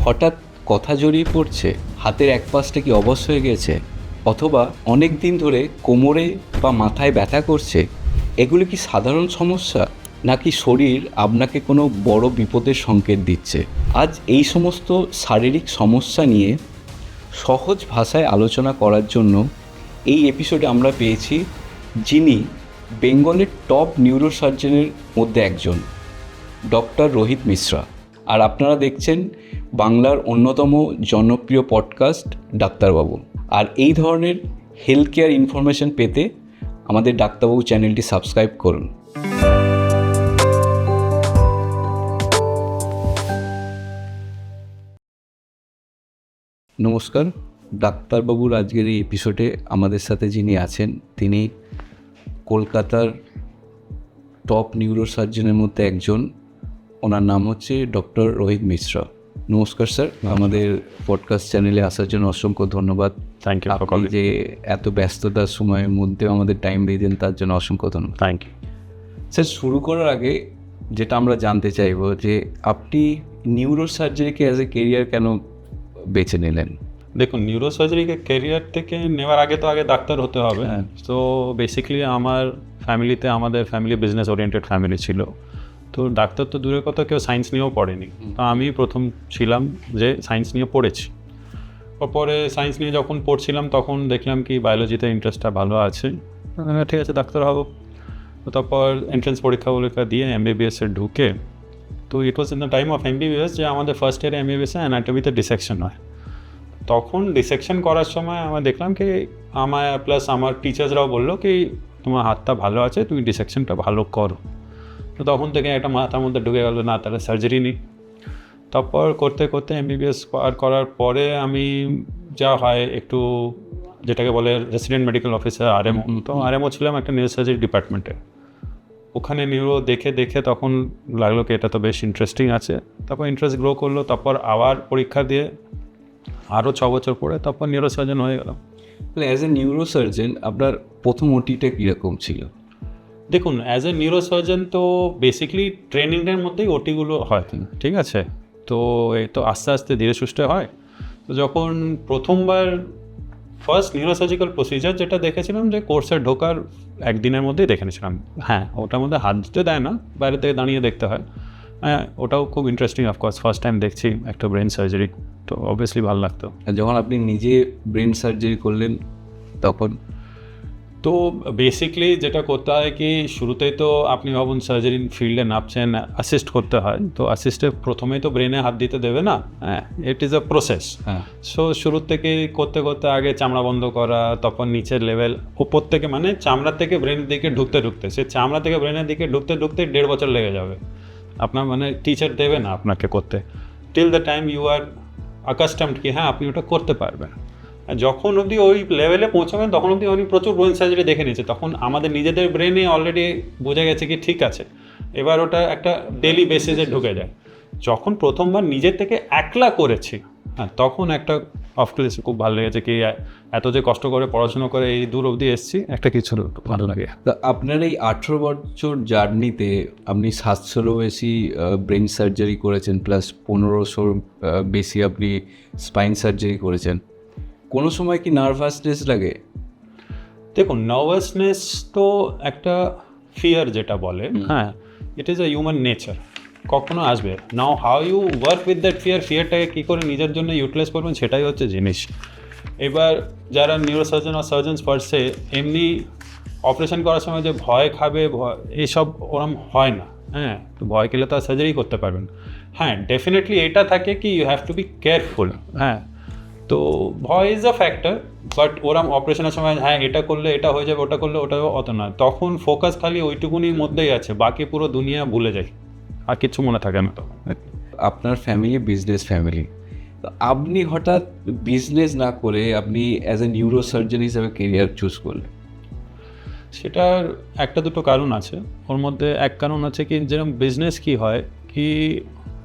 হঠাৎ কথা জড়িয়ে পড়ছে, হাতের এক পাশটা কি অবশ হয়ে গেছে, অথবা অনেক দিন ধরে কোমরে বা মাথায় ব্যথা করছে, এগুলো কি সাধারণ সমস্যা, নাকি শরীর আপনাকে কোনো বড় বিপদের সংকেত দিচ্ছে? আজ এই সমস্ত শারীরিক সমস্যা নিয়ে সহজ ভাষায় আলোচনা করার জন্য এই এপিসোডে আমরা পেয়েছি যিনি বেঙ্গলের টপ নিউরোসার্জনের মধ্যে একজন, ডক্টর রোহিত মিশ্রা। আর আপনারা দেখছেন বাংলার অন্যতম জনপ্রিয় পডকাস্ট ডাক্তারবাবু। আর এই ধরনের হেলথ কেয়ার ইনফরমেশন পেতে আমাদের ডাক্তারবাবু চ্যানেলটি সাবস্ক্রাইব করুন। নমস্কার, ডাক্তারবাবুর আজকের এই এপিসোডে আমাদের সাথে যিনি আছেন তিনি কলকাতার টপ নিউরোসার্জনের মধ্যে একজন। ওনার নাম হচ্ছে ডক্টর রোহিত মিশ্রা। নমস্কার স্যার, আমাদের পডকাস্ট চ্যানেলে আসার জন্য অসংখ্য ধন্যবাদ। Thank you. আপনি যে এত ব্যস্ততার সময়ের মধ্যেও আমাদের টাইম দিয়ে দেন তার জন্য অসংখ্য ধন্যবাদ। থ্যাংক ইউ স্যার, শুরু করার আগে যেটা আমরা জানতে চাইবো যে আপনি নিউরোসার্জারিকে অ্যাজ এ কেরিয়ার কেন বেছে নিলেন? দেখুন, নিউরোসার্জারিকে ক্যারিয়ার থেকে নেওয়ার আগে তো আগে ডাক্তার হতে হবে। তো বেসিক্যালি আমাদের ফ্যামিলি বিজনেস ওরিয়েন্টেড ফ্যামিলি ছিল। তো ডাক্তার তো দূরের কথা, কেউ সায়েন্স নিয়েও পড়েনি। তো আমি প্রথম ছিলাম যে সায়েন্স নিয়ে পড়েছি। পরে সায়েন্স নিয়ে যখন পড়ছিলাম তখন দেখলাম কি বায়োলজিতে ইন্টারেস্টটা ভালো আছে, ঠিক আছে ডাক্তার হবো। তো তারপর এন্ট্রেন্স পরীক্ষা দিয়ে এমবিবিএসে ঢুকে, তো it was in the time of MBBS যে আমাদের ফার্স্ট ইয়ারে এমবিবিএসে অ্যানাটমিতে ডিসেকশন হয়। তখন ডিসেকশন করার সময় আমরা দেখলাম কি আমায় প্লাস আমার টিচার্সরাও বললো কি তোমার হাতটা ভালো আছে, তুমি ডিসেকশনটা ভালো করো। তো তখন থেকে একটা মাথার মধ্যে ঢুকে গেলো না তাহলে সার্জারি নিই। তারপর করতে করতে এমবিবিএস করার পরে আমি যা হয় একটু যেটাকে বলে রেসিডেন্ট মেডিকেল অফিসার আরএমও। তো আরএমও ছিলাম একটা নিউরোসার্জারি ডিপার্টমেন্টে। ওখানে নিউরো দেখে তখন লাগলো কি এটা তো বেশ ইন্টারেস্টিং আছে। তারপর ইন্টারেস্ট গ্রো করলো। তারপর আবার পরীক্ষা দিয়ে আরও 6 বছর পরে তারপর নিউরোসার্জন হয়ে গেলাম। তাহলে অ্যাজ এ নিউরোসার্জন আপনার প্রথম ওটিটা কীরকম ছিল? দেখুন, অ্যাজ এ নিউরোসার্জন তো বেসিক্যালি ট্রেনিংয়ের মধ্যেই ওটিগুলো হয়, ঠিক আছে। তো এই তো আস্তে আস্তে ধীরে সুস্থে হয়। তো যখন প্রথমবার ফার্স্ট নিউরোসার্জিক্যাল প্রসিজার যেটা দেখেছিলাম যে কোর্সে ঢোকার একদিনের মধ্যেই দেখে নিয়েছিলাম। হ্যাঁ, ওটার মধ্যে হাত দিতে দেয় না, বাইরে থেকে দাঁড়িয়ে দেখতে হয়। হ্যাঁ, ওটাও খুব ইন্টারেস্টিং। অফকোর্স ফার্স্ট টাইম দেখছি একটা ব্রেন সার্জারি, তো অবভিয়াসলি ভালো লাগতো। যখন আপনি নিজে ব্রেন সার্জারি করলেন তখন? তো বেসিক্যালি যেটা করতে হয় কি শুরুতেই তো আপনি ভাবুন সার্জারি ফিল্ডে নামছেন, অ্যাসিস্ট করতে হয়। তো অ্যাসিস্টে প্রথমেই তো ব্রেনে হাত দিতে দেবে না, হ্যাঁ, it is a process. So শুরুর থেকে করতে করতে আগে চামড়া বন্ধ করা, তারপর নিচের লেভেল, ওপর থেকে মানে চামড়া থেকে ব্রেনের দিকে ঢুকতে সে চামড়া থেকে ব্রেনের দিকে ঢুকতে 1.5 বছর লেগে যাবে। আপনার মানে টিচার দেবে না আপনাকে করতে, till the time you are accustomed কি হ্যাঁ আপনি ওটা করতে পারবেন। যখন অবধি ওই লেভেলে পৌঁছাবেন তখন অবধি উনি প্রচুর ব্রেন সার্জারি দেখে নিয়েছে। তখন আমাদের নিজেদের ব্রেনে অলরেডি বোঝা গেছে কি ঠিক আছে, এবার ওটা একটা ডেলি বেসিসে ঢুকে যায়। যখন প্রথমবার নিজের থেকে একলা করেছি, হ্যাঁ, তখন একটা অফকোর্স খুব ভালো লেগেছে কি এত যে কষ্ট করে পড়াশোনা করে এই দূর অবধি এসেছি, একটা কিছু ভালো লাগে। তা আপনার এই 18 বছর জার্নিতে আপনি 700-রও বেশি ব্রেন সার্জারি করেছেন, প্লাস 1500-র বেশি আপনি স্পাইন সার্জারি করেছেন। কোনো সময় কি নার্ভাসনেস লাগে? দেখুন, নার্ভাসনেস তো একটা ফিয়ার যেটা বলে, হ্যাঁ, it is a human nature, কখনো আসবে। Now how you work with that ফিয়ারটাকে কী করে নিজের জন্য ইউটিলাইজ করবেন সেটাই হচ্ছে জিনিস। এবার যারা নিউরোসার্জন আর সার্জনস পার্সে এমনি অপারেশন করার সময় যে ভয় খাবে, এইসব ওরম হয় না। হ্যাঁ, তো ভয় খেলে তো আর সার্জারি করতে পারবেন। হ্যাঁ, ডেফিনেটলি এটা থাকে কি you have to be careful. হ্যাঁ, তো ভয় ইজ আ ফ্যাক্টর, বাট ওরম অপারেশনের সময় হ্যাঁ এটা করলে এটা হয়ে যাবে, ওটা করলে ওটা অত না। তখন ফোকাস খালি ওইটুকুনির মধ্যেই আছে, বাকি পুরো দুনিয়া ভুলে যায়, আর কিছু মনে থাকে না তখন। আপনার ফ্যামিলি বিজনেস ফ্যামিলি, তো আপনি হঠাৎ বিজনেস না করে আপনি অ্যাজ এ নিউরোসার্জন হিসাবে কেরিয়ার চুজ করলেন? সেটার একটা দুটো কারণ আছে। ওর মধ্যে এক কারণ আছে কি যেরকম বিজনেস কি হয় কি,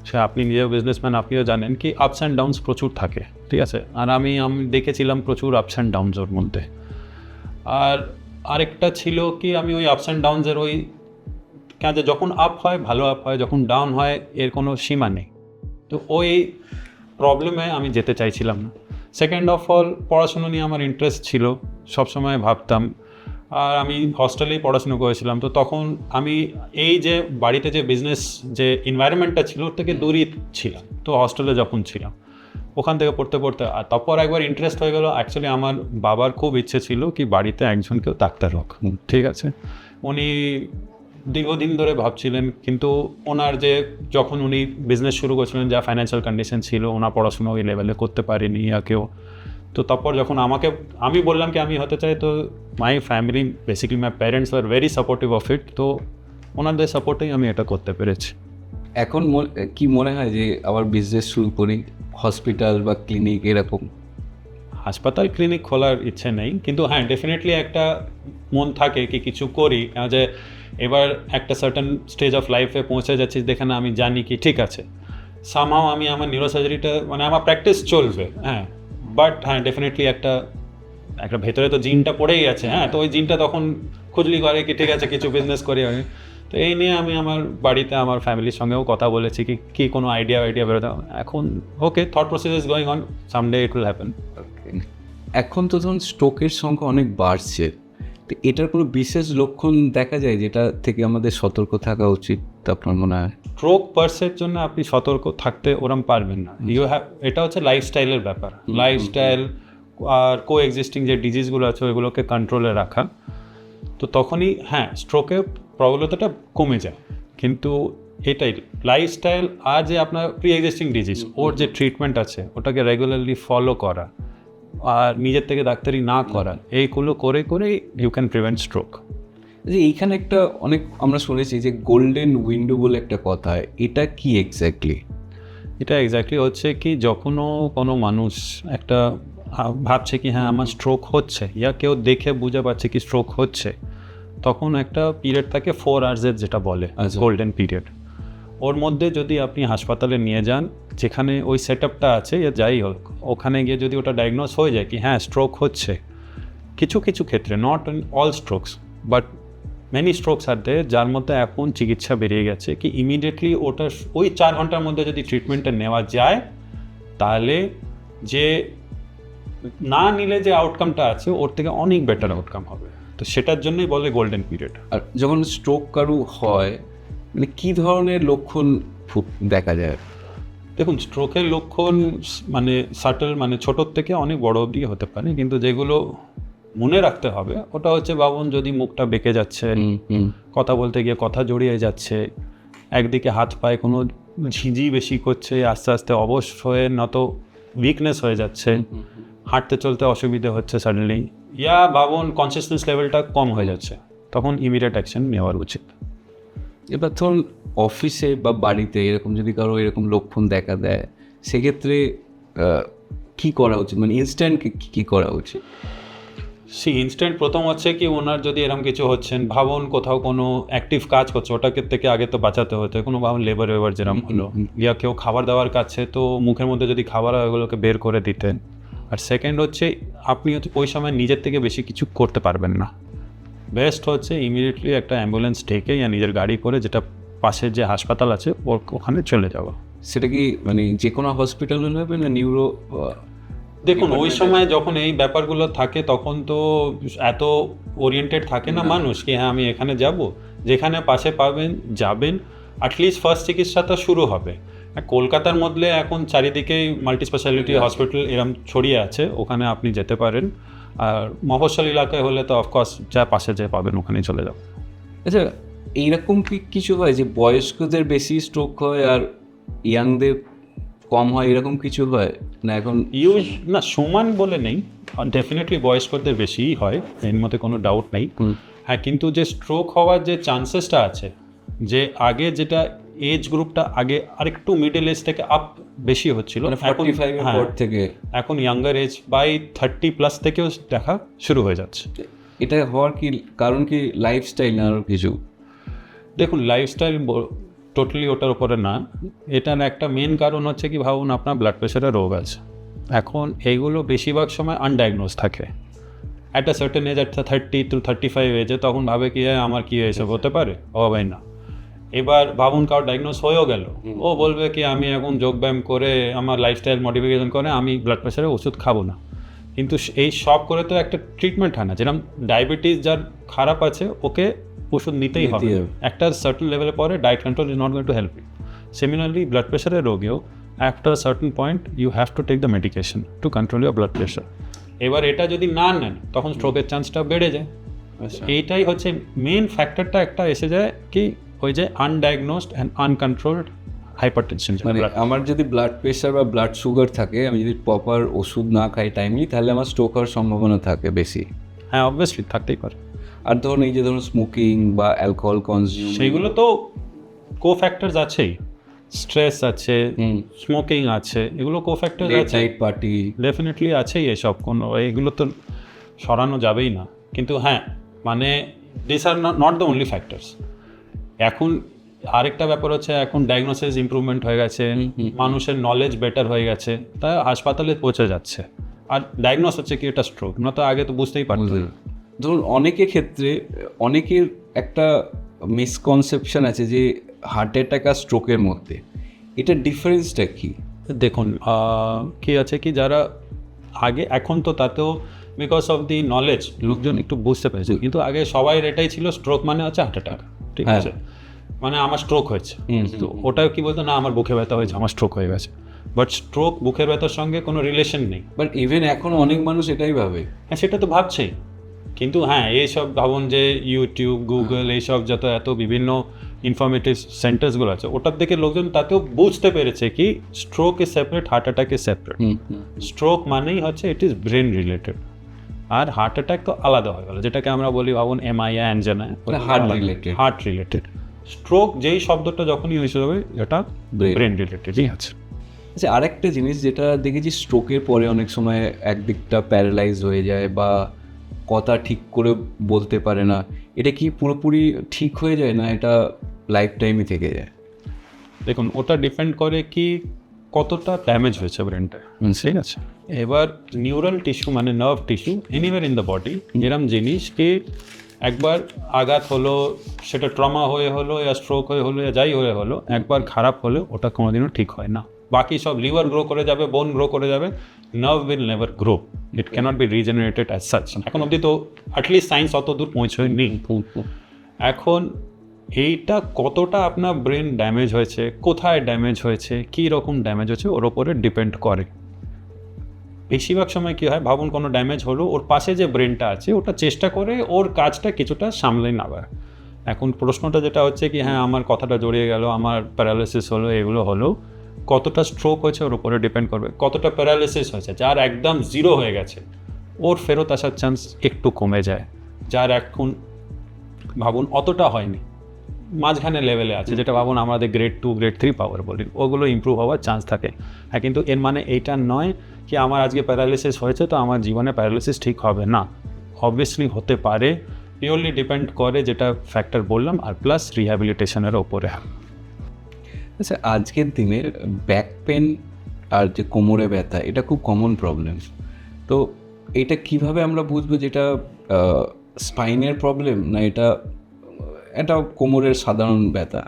সে আপনি নিজেও বিজনেসম্যান, আপনিও জানেন কি আপস অ্যান্ড ডাউনস প্রচুর থাকে, ঠিক আছে। আর আমি দেখেছিলাম প্রচুর আপস অ্যান্ড ডাউনস ওর মধ্যে। আর আরেকটা ছিল কি আমি ওই আপস অ্যান্ড ডাউনসের ওই যখন আপ হয় ভালো আপ হয়, যখন ডাউন হয় এর কোনো সীমা নেই। তো ওই প্রবলেমে আমি যেতে চাইছিলাম না। সেকেন্ড অফ অল পড়াশুনো নিয়ে আমার ইন্টারেস্ট ছিল, সবসময় ভাবতাম, আর আমি হস্টেলেই পড়াশুনো করেছিলাম। তো তখন আমি এই যে বাড়িতে যে বিজনেস যে এনভায়রনমেন্টটা ছিল ওর থেকে দূরই ছিলাম। তো হস্টেলে যখন ছিলাম ওখান থেকে পড়তে পড়তে আর তারপর একবার ইন্টারেস্ট হয়ে গেলো। অ্যাকচুয়ালি আমার বাবার খুব ইচ্ছে ছিল কি বাড়িতে একজন কেউ ডাক্তার হোক, ঠিক আছে। উনি দীর্ঘদিন ধরে ভাবছিলেন, কিন্তু ওনার যে যখন উনি বিজনেস শুরু করছিলেন, যা ফাইন্যান্সিয়াল কন্ডিশন ছিল, ওনার পড়াশোনা ওই লেভেলে করতে পারেনি আর কেউ। তো তারপর যখন আমি বললাম কি আমি হতে চাই, তো my family basically my parents are very supportive of it. তো ওনাদের সাপোর্টেই আমি এটা করতে পেরেছি। এখন কি মনে হয় যে আবার বিজনেস শুরু করি, হসপিটাল বা ক্লিনিক এরকম? হাসপাতাল ক্লিনিক খোলার ইচ্ছে নেই, কিন্তু হ্যাঁ ডেফিনেটলি একটা মন থাকে কি কিছু করি, যে এবার একটা সার্টেন স্টেজ অফ লাইফে পৌঁছে যাচ্ছি যেখানে আমি জানি কি ঠিক আছে সামহাও আমি আমার নিউরোসার্জারিটা মানে আমার প্র্যাকটিস চলবে, হ্যাঁ। বাট হ্যাঁ ডেফিনেটলি একটা ভেতরে তো জিনটা পড়েই আছে, হ্যাঁ। তো ওই জিনটা তখন খুঁজলি করে কি ঠিক আছে কিছু বিজনেস করি আমি। তো এই নিয়ে আমি আমার বাড়িতে আমার ফ্যামিলির সঙ্গেও কথা বলেছি কি কোনো আইডিয়া বেরোতে এখন okay thought process is going on, someday it will happen. এখন তো ধরুন স্ট্রোকের সংখ্যা অনেক বাড়ছে, তো এটার কোনো বিশেষ লক্ষণ দেখা যায় যেটা থেকে আমাদের সতর্ক থাকা উচিত আপনার মনে হয়? স্ট্রোক পার্সের জন্য আপনি সতর্ক থাকতে ওরম পারবেন না। এটা হচ্ছে লাইফস্টাইলের ব্যাপার, লাইফস্টাইল আর কো এক্সিস্টিং যে ডিজিজগুলো আছে ওইগুলোকে কন্ট্রোলে রাখা। তো তখনই হ্যাঁ স্ট্রোকের প্রবলতাটা কমে যায়। কিন্তু এটাই লাইফস্টাইল আর যে আপনার প্রি এক্সিস্টিং ডিজিজ ওর যে ট্রিটমেন্ট আছে ওটাকে রেগুলারলি ফলো করা আর নিজের থেকে ডাক্তারি না করা, এইগুলো করে ইউ ক্যান প্রিভেন্ট স্ট্রোক। যে এইখানে একটা অনেক আমরা শুনেছি যে গোল্ডেন উইন্ডো বলে একটা কথা, এটা কি এক্স্যাক্টলি? এটা এক্স্যাক্টলি হচ্ছে কি যখনও কোনো মানুষ একটা ভাবছে কি হ্যাঁ আমার স্ট্রোক হচ্ছে, ইয়া কেউ দেখে বুঝে পাচ্ছে কি স্ট্রোক হচ্ছে, তখন একটা পিরিয়ড থাকে 4 আওয়ার্সের যেটা বলে গোল্ডেন পিরিয়ড। ওর মধ্যে যদি আপনি হাসপাতালে নিয়ে যান যেখানে ওই সেট আপটা আছে যাই হোক, ওখানে গিয়ে যদি ওটা ডায়াগনোস হয়ে যায় কি হ্যাঁ স্ট্রোক হচ্ছে, কিছু কিছু ক্ষেত্রে not in all strokes but many strokes are there যার মধ্যে এখন চিকিৎসা বেরিয়ে গেছে কি ইমিডিয়েটলি ওটা ওই 4 ঘন্টার মধ্যে যদি ট্রিটমেন্টটা নেওয়া যায় তাহলে যে না নিলে যে আউটকামটা আছে ওর থেকে অনেক বেটার আউটকাম হবে। তো সেটার জন্যই বলে গোল্ডেন পিরিয়ড। আর যখন স্ট্রোক কারু হয় মানে কী ধরনের লক্ষণ দেখা যায়? দেখুন স্ট্রোকের লক্ষণ মানে সাটল মানে ছোটোর থেকে অনেক বড় অবধি হতে পারে, কিন্তু যেগুলো মনে রাখতে হবে ওটা হচ্ছে ভাবুন যদি মুখটা বেঁকে যাচ্ছে, কথা বলতে গিয়ে কথা জড়িয়ে যাচ্ছে, একদিকে হাত পায়ে কোনো ঝিঁঝি বেশি করছে, আস্তে আস্তে অবশ হয়ে নত উইকনেস হয়ে যাচ্ছে, হাঁটতে চলতে অসুবিধে হচ্ছে সাডেনলি, ইয়া ভাবুন কনসিয়াসনেস লেভেলটা কম হয়ে যাচ্ছে, তখন ইমিডিয়েট অ্যাকশন নেওয়ার উচিত। এবার ধরুন অফিসে বা বাড়িতে এরকম যদি কারো এরকম লক্ষণ দেখা দেয় সেক্ষেত্রে কী করা উচিত, মানে ইনস্ট্যান্ট কী করা উচিত? ইনস্ট্যান্ট প্রথম হচ্ছে কি ওনার যদি এরকম কিছু হচ্ছেন, ভাবুন কোথাও কোনো অ্যাক্টিভ কাজ করছে ওটাকে থেকে আগে তো বাঁচাতে হতো, কোনো ভাবুন লেবার যেরকম হলো, ইয়া কেউ খাবার দাবার কাছে তো মুখের মধ্যে যদি খাবার হয় ওগুলোকে বের করে দিতেন। আর সেকেন্ড হচ্ছে আপনি হচ্ছে ওই সময় নিজের থেকে বেশি কিছু করতে পারবেন না, বেস্ট হচ্ছে ইমিডিয়েটলি একটা অ্যাম্বুলেন্স ডেকে ইয়া নিজের গাড়ি করে যেটা পাশের যে হাসপাতাল আছে ওখানে চলে যাওয়া। সেটা কি মানে যে কোনো হসপিটালে নেবে না নিউরো? দেখুন ওই সময় যখন এই ব্যাপারগুলো থাকে তখন তো এত ওরিয়েন্টেড থাকে না মানুষ কি হ্যাঁ আমি এখানে যাব, যেখানে পাশে পাবেন যাবেন, অ্যাটলিস্ট ফার্স্ট চিকিৎসাটা শুরু হবে। কলকাতার মধ্যে এখন চারিদিকেই মাল্টি স্পেশালিটি হসপিটাল এরম ছড়িয়ে আছে, ওখানে আপনি যেতে পারেন। আর মফস্বল এলাকায় হলে তো অফকোর্স যা পাশে যে পাবেন ওখানেই চলে যাবেন। আচ্ছা এইরকম কি কিছু হয় যে বয়স্কদের বেশি স্ট্রোক হয় আর ইয়াংদের কম হয়, এরকম কিছু হয় না? এখন না সমান বলে নেই, ডেফিনেটলি বয়স্কদের বেশিই হয়, এর মধ্যে কোনো ডাউট নেই। হ্যাঁ কিন্তু যে স্ট্রোক হওয়ার যে চান্সেসটা আছে, যে আগে যেটা এজ গ্রুপটা আগে আরেকটু মিডল এজ থেকে আপ বেশি হচ্ছিল, থেকে এখন ইয়াঙ্গার এজ বাই 30+ থেকেও দেখা শুরু হয়ে যাচ্ছে। এটা হওয়ার কি কারণ কি লাইফস্টাইল না আরও কিছু? দেখুন লাইফস্টাইল টোটালি ওটার উপরে না, এটার একটা মেন কারণ হচ্ছে কি ভাবুন আপনার ব্লাড প্রেশারের রোগ আছে, এখন এইগুলো বেশিরভাগ সময় আনডায়াগনোজ থাকে। একটা সার্টেন এজ একটা 30 to 35 এজে তখন ভাবে কি আমার কি এসব হতে পারে, ও ভাই না, এবার ভাবুন কারো ডায়াগনোস হয়েও গেল, ও বলবে কি আমি এখন যোগব্যায়াম করে আমার লাইফস্টাইল মডিফিকেশন করে আমি ব্লাড প্রেশারের ওষুধ খাবো না। কিন্তু এই সব করে তো একটা ট্রিটমেন্ট হয় না। যেরকম ডায়াবেটিস যার খারাপ আছে ওকে ওষুধ নিতেই হবে, একটা সার্টেন লেভেলের পরে diet control is not going to help you. Similarly blood প্রেশারের রোগেও after certain point you have to take the medication to control your blood pressure. এবার এটা যদি না নেন তখন স্ট্রোকের চান্সটা বেড়ে যায়। এইটাই হচ্ছে মেন ফ্যাক্টরটা একটা এসে যায় কি ওই যে আনডায়াগনোসড অ্যান্ড আনকন্ট্রোলড হাইপারটেনশন। মানে আমার যদি ব্লাড প্রেশার বা ব্লাড সুগার থাকে, আমি যদি প্রপার ওষুধ না খাই টাইমলি, তাহলে আমার স্ট্রোক হওয়ার সম্ভাবনা থাকে বেশি। হ্যাঁ অবভিয়াসলি থাকতেই পারে। আর ধরুন এই যে ধরুন স্মোকিং বা অ্যালকোহল কনজিউম, সেইগুলো তো কো ফ্যাক্টরস আছেই, স্ট্রেস আছে, স্মোকিং আছে, এগুলো কো ফ্যাক্টর আছে, নাইট পার্টি ডেফিনেটলি আছেই এসব, কোনো এগুলো তো সরানো যাবেই না। কিন্তু হ্যাঁ মানে this are not the only factors. এখন আরেকটা ব্যাপার হচ্ছে এখন ডায়াগনোসিস ইমপ্রুভমেন্ট হয়ে গেছে, মানুষের নলেজ বেটার হয়ে গেছে, তাই হাসপাতালে পৌঁছে যাচ্ছে আর ডায়াগনোস হচ্ছে কি এটা স্ট্রোক, আমরা তো আগে তো বুঝতেই পারতাম। ধরুন অনেকের ক্ষেত্রে অনেকের একটা মিসকনসেপশন আছে যে হার্ট অ্যাটাক আর স্ট্রোকের মধ্যে, এটা ডিফারেন্সটা কি? দেখুন কি আছে কি যারা আগে, এখন তো তাতেও বিকজ অফ দি নলেজ লোকজন একটু বুঝতে পেরেছে, কিন্তু আগে সবাই এটাই ছিল স্ট্রোক মানে হচ্ছে হার্ট অ্যাটাক, ঠিক আছে, মানে আমার স্ট্রোক হয়েছে। তো ওটা কি বলতো না আমার বুকে ব্যথা হয়েছে, আমার স্ট্রোক হয়ে গেছে। বাট স্ট্রোক বুকের ব্যথার সঙ্গে কোনো রিলেশন নেই। বাট ইভেন এখন অনেক মানুষ এটাই ভাবে। হ্যাঁ সেটা তো ভাবছেই, কিন্তু হ্যাঁ এইসব ভাবুন যে ইউটিউব গুগল এইসব যত এত বিভিন্ন ইনফরমেটিভ সেন্টার্সগুলো আছে ওটার দিকে লোকজন তাতেও বুঝতে পেরেছে কি stroke is separate, heart attack is separate. Stroke মানেই হচ্ছে ইট ইজ ব্রেন রিলেটেড, আর হার্ট অ্যাটাক তো আলাদা হয়ে গেল, যেটাকে আমরা বলি ভাবুন MI angina, heart related. Stroke যেই শব্দটা যখনই হয়েছে হবে এটা ব্রেন রিলেটেডই আছে। আচ্ছা আরেকটা জিনিস যেটা দেখেছি, স্ট্রোকের পরে অনেক সময় একদিকটা প্যারালাইজ হয়ে যায় বা কথা ঠিক করে বলতে পারে না, এটা কি পুরোপুরি ঠিক হয়ে যায় না এটা লাইফ টাইমই থেকে যায়? দেখুন ওটা ডিপেন্ড করে কি কতটা ড্যামেজ হয়েছে ব্রেনটায়, ঠিক আছে। এবার নিউরাল টিস্যু মানে nerve tissue anywhere in the body, এরম জিনিস কি একবার আঘাত হলো, সেটা ট্রমা হয়ে হলো ইয়া স্ট্রোক হয়ে হলো ইয়া যাই হয়ে হলো, একবার খারাপ হলে ওটা কোনোদিনও ঠিক হয় না। বাকি সব লিভার গ্রো করে যাবে, বোন গ্রো করে যাবে, nerve will never grow, it cannot be regenerated as such. এখন অবধি তো অ্যাটলিস্ট সায়েন্স অত দূর পৌঁছয়নি। এখন এইটা কতটা আপনার ব্রেন ড্যামেজ হয়েছে, কোথায় ড্যামেজ হয়েছে, কী রকম ড্যামেজ হয়েছে ওর ওপরে ডিপেন্ড করে। বেশিরভাগ সময় কী হয় ভাবুন কোনো ড্যামেজ হলো, ওর পাশে যে ব্রেনটা আছে ওটা চেষ্টা করে ওর কাজটা কিছুটা সামলে নেওয়ার। এখন প্রশ্নটা যেটা হচ্ছে কি হ্যাঁ আমার কথাটা জড়িয়ে গেল, আমার প্যারালাইসিস হলো, এগুলো হলো, কতটা স্ট্রোক হয়েছে ওর উপরে ডিপেন্ড করবে। কতটা প্যারালাইসিস হয়েছে, যার একদম জিরো হয়ে গেছে ওর ফেরত আসার চান্স একটু কমে যায়, যার এখন ভাবুন অতটা হয়নি মাঝখানে লেভেলে আছে, যেটা ভাবুন আমাদের গ্রেড 2 গ্রেড 3 পাওয়ার বলি, ওগুলো ইমপ্রুভ হওয়ার চান্স থাকে। হ্যাঁ কিন্তু এর মানে এইটা নয় কি আমার আজকে প্যারালাইসিস হয়েছে তো আমার জীবনে প্যারালাইসিস ঠিক হবে না, অবভিয়াসলি হতে পারে, পিওরলি ডিপেন্ড করে যেটা ফ্যাক্টর বললাম, আর প্লাস রিহ্যাবিলিটেশনের ওপরে। আচ্ছা আজকের দিনে ব্যাক পেন আর যে কোমরে ব্যথা এটা খুব কমন প্রবলেম, তো এটা কিভাবে আমরা বুঝবো যেটা স্পাইনের প্রবলেম না এটা কোমরের সাধারণ ব্যথা?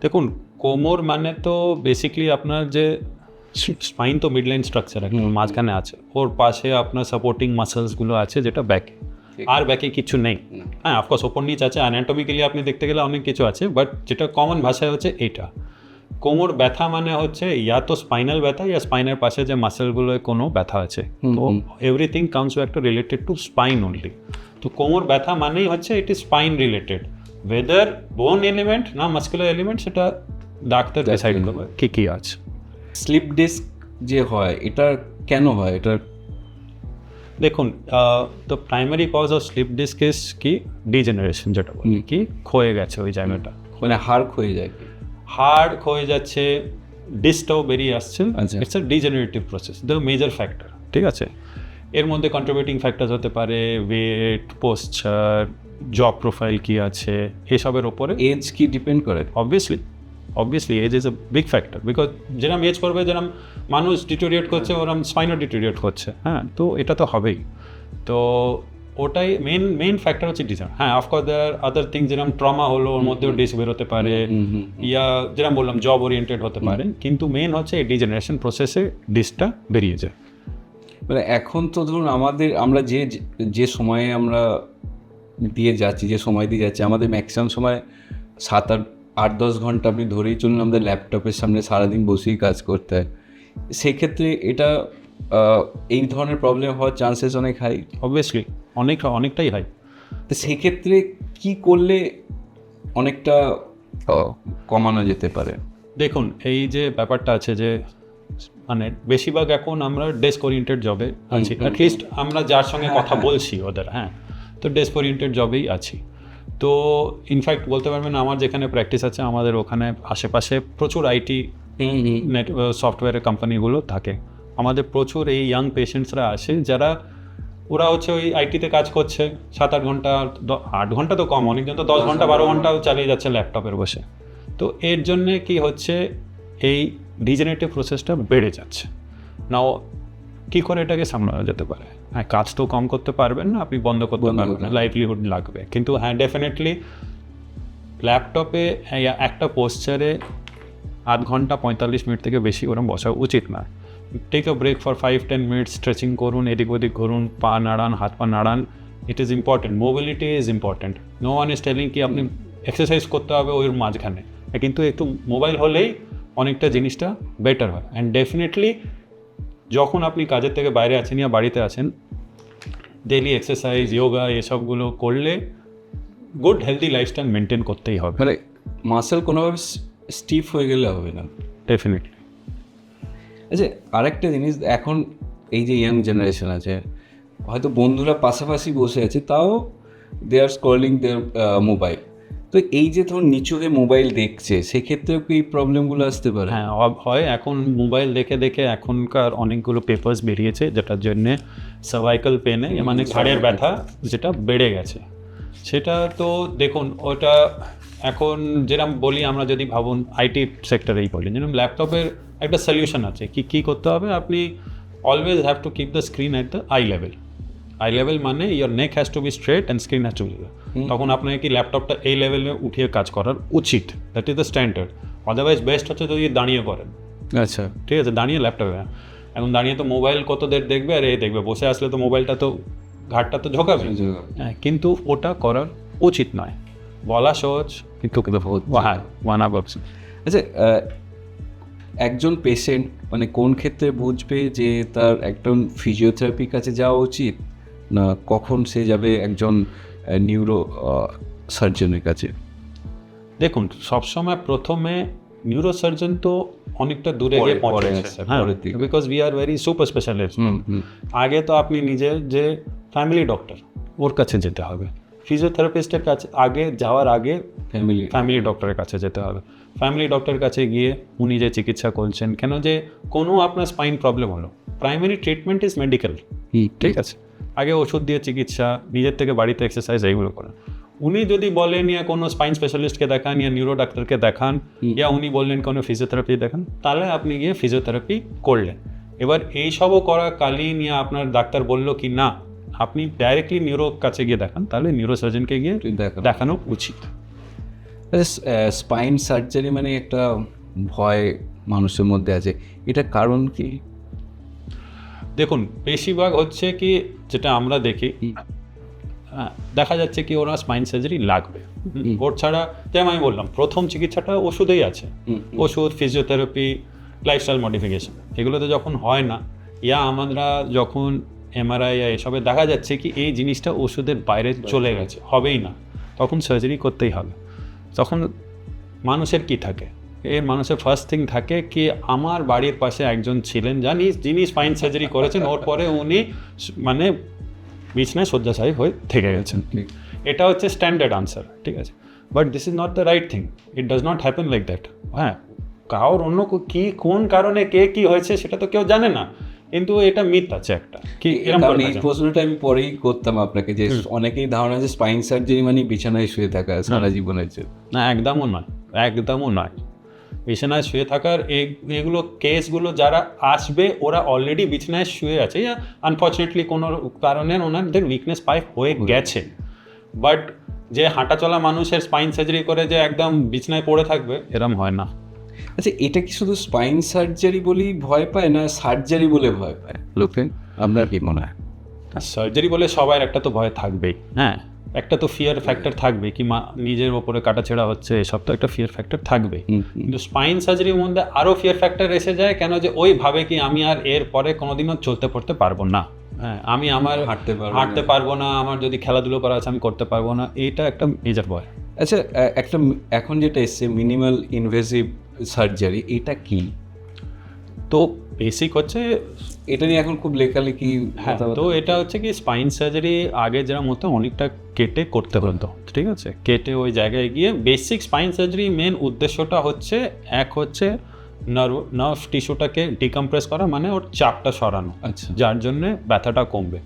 দেখুন কোমর মানে তো বেসিক্যালি আপনার যে স্পাইন তো মিডলাইন স্ট্রাকচার একদম মাঝখানে আছে, ওর পাশে আপনার সাপোর্টিং মাসেলসগুলো আছে যেটা ব্যাকে, আর ব্যাকে কিছু নেই। হ্যাঁ অফকোর্স ওপর নিচ আছে, অ্যানাটমিক্যালি আপনি দেখতে গেলে অনেক কিছু আছে, বাট যেটা কমন ভাষায় হচ্ছে এইটা। কোমর ব্যথা মানে হচ্ছে ইয়া তো স্পাইনাল ব্যথা ইয়া স্পাইনের পাশে যে মাসেলগুলোয় কোনো ব্যথা আছে, তো everything comes back to related to spine only. তো কোমর ব্যথা মানেই হচ্ছে it is spine related, weather বোন এলিমেন্ট না মাস্কুলার এলিমেন্ট সেটা ডাক্তার ডিসাইড করবে কি কী আছে। স্লিপ ডিস্ক যে হয় এটা কেন হয়? এটা দেখুন তো primary cause of slip disc is কি ডিজেনারেশন, যেটা বলি কি ক্ষয়ে গেছে ওই জায়গাটা, মানে হাড় ক্ষয়ে যায়, হাড় ক্ষয়ে যাচ্ছে, ডিস্কটাও বেরিয়ে আসছে, it's a degenerative process, the major factor, ঠিক আছে। এর মধ্যে কন্ট্রিবিউটিং ফ্যাক্টরস হতে পারে ওয়েট, পোশ্চার, জব প্রোফাইল কি আছে, এসবের ওপরে। এজ কি ডিপেন্ড করে? Obviously age is a big factor, because যেরকম এজ করবে যেরকম মানুষ ডিটোরিয়েট করছে ওরকম স্পাইনও ডিটোরিয়েট করছে, হ্যাঁ তো এটা তো হবেই। তো ওটাই মেইন ফ্যাক্টর হচ্ছে ডিসঅর্ডার। হ্যাঁ, of course there are other things, যেরকম ট্রমা হলো ওর মধ্যেও ডিস বেরোতে পারে, ইয়া যেরকম বললাম জব ওরিয়েন্টেড হতে পারে, কিন্তু মেইন হচ্ছে এই ডিজেনারেশন প্রসেসে ডিসটা বেরিয়ে যায়। মানে এখন তো ধরুন আমরা যে সময়ে আমরা দিয়ে যাচ্ছি, যে সময় দিয়ে যাচ্ছি, আমাদের ম্যাক্সিমাম সময় 7-8-10 ঘন্টা আপনি ধরেই চলুন আমাদের ল্যাপটপের সামনে সারাদিন বসেই কাজ করতে হয়। সেক্ষেত্রে এটা এই ধরনের প্রবলেম হওয়ার চান্সেস অনেক হাই। অবভিয়াসলি অনেকটাই হয়। তো সেক্ষেত্রে কি করলে অনেকটা কমানো যেতে পারে? দেখুন, এই যে ব্যাপারটা আছে যে মানে বেশিরভাগ এখন আমরা ডেস্ক ওরিয়েন্টেড জবে আছি, অ্যাটলিস্ট আমরা যার সঙ্গে কথা বলছি ওদের, হ্যাঁ, তো ডেস্ক ওরিয়েন্টেড জবেই আছি। তো ইনফ্যাক্ট বলতে পারবেন আমার যেখানে প্র্যাকটিস আছে আমাদের ওখানে আশেপাশে প্রচুর আইটি সফটওয়্যারের কোম্পানিগুলো থাকে। আমাদের প্রচুর এই ইয়াং পেশেন্টসরা আসে যারা ওরা হচ্ছে ওই আইটিতে কাজ করছে 7-8 ঘন্টা, 8 ঘন্টা তো কম, অনেকজন তো 10 ঘন্টা 12 ঘন্টাও চালিয়ে যাচ্ছে ল্যাপটপের বসে। তো এর জন্যে কি হচ্ছে, এই ডিজেনারেটিভ প্রসেসটা বেড়ে যাচ্ছে। নাও কী করে এটাকে সামলানো যেতে পারে? হ্যাঁ, কাজ তো কম করতে পারবেন না, আপনি বন্ধ করতে পারবেন না, লাইভলিহুড লাগবে, কিন্তু হ্যাঁ ডেফিনেটলি ল্যাপটপে একটা পোস্চারে 8 ঘন্টা 45 মিনিট থেকে বেশি ওরকম বসা উচিত না। Take a break for 5-10 minutes, stretching করুন, এদিক ওদিক করুন, পা নাড়ান, হাত পা নাড়ান। It is important, mobility is important. No one is telling কি আপনি এক্সারসাইজ করতে হবে ওই মাঝখানে, কিন্তু একটু মোবাইল হলেই অনেকটা জিনিসটা বেটার হয়। অ্যান্ড ডেফিনেটলি যখন আপনি কাজের থেকে বাইরে আছেন या বাড়িতে আছেন, ডেইলি এক্সারসাইজ, যোগা এসবগুলো করলে গুড হেলদি লাইফস্টাইল মেনটেন করতেই হবে। মানে মাসেল কোনোভাবে স্টিফ হয়ে গেলে হবে না। ডেফিনেটলি। আচ্ছা, আরেকটা জিনিস, এখন এই যে ইয়াং জেনারেশন আছে, হয়তো বন্ধুরা পাশাপাশি বসে আছে, তাও দে আর স্ক্রলিং দেয়ার মোবাইল। তো এই যে ধরুন নিচু হয়ে মোবাইল দেখছে, সেক্ষেত্রেও কি এই প্রবলেমগুলো আসতে পারে? হ্যাঁ হয়, এখন মোবাইল দেখে দেখে এখনকার অনেকগুলো পেপার্স বেরিয়েছে যেটার জন্যে সার্ভাইকাল পেনে মানে ঘাড়ের ব্যথা যেটা বেড়ে গেছে। সেটা তো দেখুন, ওটা এখন যেরকম বলি আমরা, যদি ভাবুন আইটি সেক্টরেই বলি, যেরকম ল্যাপটপের একটা সলিউশন আছে। কী করতে হবে, আপনি always have to keep the screen at the eye level, মানে your neck has to be straight and screen has to be, তখন আপনাকে কি ল্যাপটপটা এই লেভেলে উঠিয়ে কাজ করার উচিত। That is the standard. Otherwise best হচ্ছে যদি দাঁড়িয়ে করেন। আচ্ছা, ঠিক আছে, দাঁড়িয়ে ল্যাপটপে, এখন দাঁড়িয়ে তো মোবাইল কত দের দেখবে, আর দেখবে বসে আসলে তো মোবাইলটা তো ঘাটটা তো ঝোঁকাবে। হ্যাঁ, কিন্তু ওটা করার উচিত নয়। বলা সহজ, কিন্তু হ্যাঁ ওয়ান আপ। আচ্ছা, একজন পেশেন্ট মানে কোন ক্ষেত্রে বুঝবে যে তার একজন ফিজিওথেরাপির কাছে যাওয়া উচিত, না কখন সে যাবে একজন নিউরো সার্জনের কাছে? দেখুন, সবসময় প্রথমে নিউরোসার্জন তো অনেকটা দূরে গিয়ে পড়ে, হ্যাঁ, because we are very super specialist. আগে তো আপনি নিজের যে ফ্যামিলি ডক্টর ওর কাছে যেতে হবে, ফিজিওথেরাপিস্টের কাছে আগে যাওয়ার আগে ফ্যামিলি ডক্টরের কাছে যেতে হবে। ফ্যামিলি ডক্টরের কাছে গিয়ে উনি যে চিকিৎসা করছেন, কেন যে কোনো আপনার স্পাইন প্রবলেম হলো, প্রাইমারি ট্রিটমেন্ট ইজ মেডিকেল, ঠিক আছে, আগে ওষুধ দিয়ে চিকিৎসা, নিজের থেকে বাড়িতে এক্সারসাইজ এইগুলো করেন। উনি যদি বলেন ইয়া কোনো স্পাইন স্পেশালিস্টকে দেখান, ইয়া নিউরো ডাক্তারকে দেখান, ইয়া উনি বললেন কোনো ফিজিওথেরাপি দেখান, তাহলে আপনি গিয়ে ফিজিওথেরাপি করলেন। এবার এইসবও করা কালীন ইয়া আপনার ডাক্তার বললো কি না, আপনি ডাইরেক্টলি নিউরোর কাছে গিয়ে দেখান, তাহলে নিউরোসার্জনকে গিয়ে দেখানো উচিত। স্পাইন সার্জারি মানে একটা ভয় মানুষের মধ্যে আছে, এটা কারণ কি? দেখুন, বেশিরভাগ হচ্ছে কি যেটা আমরা দেখি, দেখা যাচ্ছে কি ওরা স্পাইন সার্জারি লাগবে, ওর ছাড়া যেমন আমি বললাম প্রথম চিকিৎসাটা ওষুধেই আছে, ওষুধ, ফিজিওথেরাপি, লাইফস্টাইল মডিফিকেশন, এগুলোতে যখন হয় না, ইয়া আমরা যখন এমআরআই এসবে দেখা যাচ্ছে কি এই জিনিসটা ওষুধের বাইরে চলে গেছে, হবেই না, তখন সার্জারি করতেই হবে। তখন মানুষের কি থাকে, মানুষের ফার্স্ট থিং থাকে কি আমার বাড়ির পাশে একজন ছিলেন যিনি স্পাইন সার্জারি করেছেন, ওর পরে উনি মানে বিছনায় শয্যাশায়ী হয়ে থেকে গেছেন। এটা হচ্ছে স্ট্যান্ডার্ড আনসার, ঠিক আছে, but this is not the right thing, it does not happen like that. হ্যাঁ, কারোর অন্য কি কোন কারণে কে কি হয়েছে সেটা তো কেউ জানে না, কিন্তু এটা মিথ আছে একটা। কি এই প্রশ্নটা আমি পরেই করতাম আপনাকে, যে অনেকেই ধারণা যে স্পাইন সার্জারি মানে বিছানায় শুয়ে থাকা সারা জীবনের জন্য। না, একদমও নয়, একদমও নয়। বিছানায় শুয়ে থাকার এগুলো কেসগুলো যারা আসবে ওরা অলরেডি বিছানায় শুয়ে আছে, আনফর্চুনেটলি কোনো কারণে ওনাদের উইকনেস পাই হয়ে গেছে। বাট যে হাঁটা চলা মানুষের স্পাইন সার্জারি করে যে একদম বিছানায় পড়ে থাকবে, এরম হয় না। আচ্ছা, এটা কি শুধু স্পাইন সার্জারি বলেই ভয় পায়, না সার্জারি বলে ভয় পায় লোকে? আপনার কি মনে হয়? সার্জারি বলে সবার একটা তো ভয় থাকবেই, হ্যাঁ, একটা তো ফিয়ার ফ্যাক্টর থাকবে কি নিজের ওপরে কাটাছেড়া হচ্ছে, এসব তো একটা ফিয়ার ফ্যাক্টর থাকবে। কিন্তু স্পাইন সার্জারির মধ্যে আরও ফিয়ার ফ্যাক্টর এসে যায় কেন, যে ওই ভাবে কি আমি আর এর পরে কোনোদিনও চলতে পড়তে পারবো না, হ্যাঁ, আমি আমার হাঁটতে পারবো না, আমার যদি খেলাধুলো করা আছে আমি করতে পারবো না, এইটা একটা মেজর ভয়। আচ্ছা, একটা এখন যেটা এসছে মিনিমাল ইনভেসিভ সার্জারি, এটা কি? তো বেসিক হচ্ছে এটা নিয়ে এখন খুব লেখালেখি। হ্যাঁ, তো এটা হচ্ছে কি স্পাইন সার্জারি আগে যেরকম হতো অনেকটা কেটে করতে হতো, ঠিক আছে, কেটে ওই জায়গায় গিয়ে বেসিক স্পাইন সার্জারি মেন উদ্দেশ্যটা হচ্ছে এক হচ্ছে নার্ভ টিস্যুটাকে ডিকম্প্রেস করা, মানে ওর চাপটা সরানো, আচ্ছা, যার জন্যে ব্যথাটা কমবে।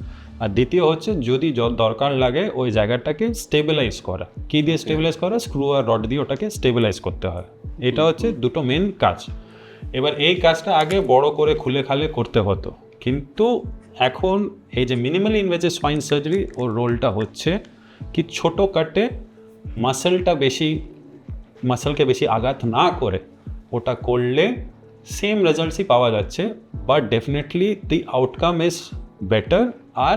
আর দ্বিতীয় হচ্ছে যদি দরকার লাগে ওই জায়গাটাকে স্টেবিলাইজ করা। কী দিয়ে স্টেবিলাইজ করা? স্ক্রু আর রড দিয়ে ওটাকে স্টেবিলাইজ করতে হয়। এটা হচ্ছে দুটো মেন কাজ। এবার এই কাজটা আগে বড় করে খুলে খালে করতে হতো, কিন্তু এখন এই যে মিনিমালি ইনভেসিভ স্পাইন সার্জারি ওর রোলটা হচ্ছে কি ছোটো কাটে মাসেলকে বেশি আঘাত না করে ওটা করলে সেম রেজাল্টসই পাওয়া যাচ্ছে, but definitely the outcome is better. আর